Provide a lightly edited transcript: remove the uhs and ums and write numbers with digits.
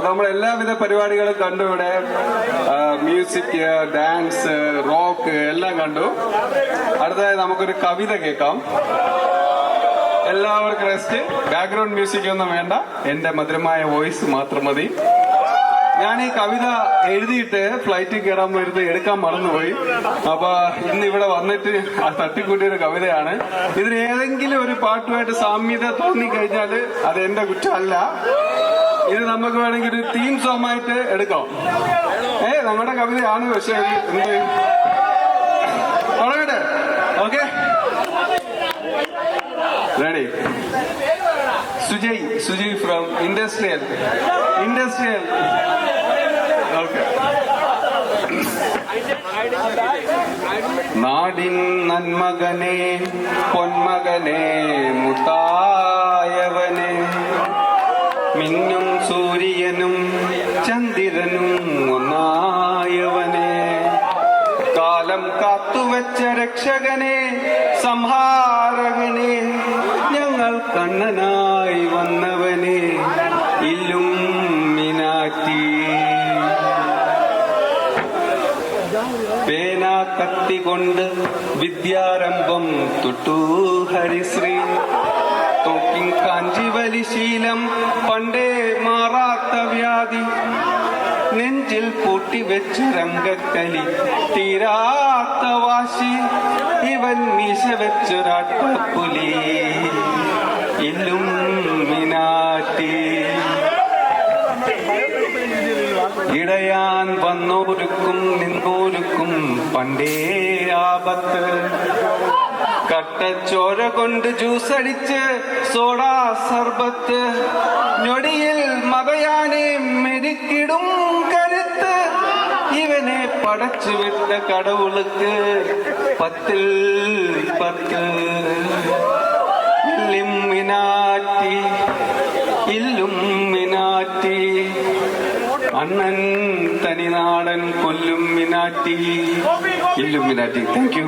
നമ്മൾ എല്ലാവിധ പരിപാടികളും കണ്ടു ഇവിടെ. മ്യൂസിക്, ഡാൻസ്, റോക്ക് എല്ലാം കണ്ടു. അടുത്തതായി നമുക്കൊരു കവിത കേൾക്കാം. എല്ലാവർക്കും റെസ്റ്റ്. ബാക്ക്ഗ്രൗണ്ട് മ്യൂസിക് ഒന്നും വേണ്ട, എന്റെ മധുരമായ വോയിസ് മാത്രം മതി. ഞാൻ ഈ കവിത എഴുതിയിട്ട് ഫ്ലൈറ്റിൽ കയറാൻ വരുന്നത് എടുക്കാൻ മറന്നുപോയി. അപ്പൊ ഇന്ന് ഇവിടെ വന്നിട്ട് തട്ടിക്കൂട്ടിയൊരു കവിതയാണ്. ഇതിന് ഏതെങ്കിലും ഒരു പാട്ടുമായിട്ട് സാമ്യത തോന്നിക്കഴിഞ്ഞാല് അത് എന്റെ കുറ്റമല്ല. ഇത് നമുക്ക് വേണമെങ്കിൽ ഒരു തീം സോങ് ആയിട്ട് എടുക്കാം. നമ്മുടെ കവിതയാണ്, പക്ഷെ എന്ത് തുടങ്ങട്ടെ? Okay, ready? Sujay from industrial. Okay. നാടിൻ നന്മകനെ, പൊന്മകനെ, മുത്തായവനെ, മിന്നും സൂര്യനും ചന്ദ്രനും ഒന്നായവനെ, കാലം കാത്തുവച്ച രക്ഷകനെ, സംഹാരകനെ, ഞങ്ങൾ കണ്ണനായി വന്നവനെ, ഇല്ലുമിനാറ്റി. പേന കത്തികൊണ്ട് വിദ്യാരംഭം തൊട്ടു ഹരിശ്രീ, തോക്കിൻ കാഞ്ചിവലി ശീലം പണ്ടേ മാറാത്ത വ്യാധി, നെഞ്ചിൽ പൂട്ടിവെച്ച് രംഗക്കലി തീരാത്ത വാശി, ഇവൻ മീശ വെച്ചൊരാട്ടപ്പുലി, ഇല്ലുമിനാറ്റി. ഇടയാൻ വന്നോരുക്കും നിന്നോരുക്കും പണ്ടേ ആപത്ത്, കട്ടച്ചോര കൊണ്ട് ജ്യൂസടിച്ച് സോഡാ സർബത്ത്, ഞൊടിയിൽ മകയാനെ മെരുക്കിടും കരുത്ത്, ഇവനെ പടച്ചു വിട്ട കടവുളുക്ക് 10 10. Illuminati, Annan തനിനാടൻ കൊല്ലുമിനാറ്റി, Illuminati. Thank you.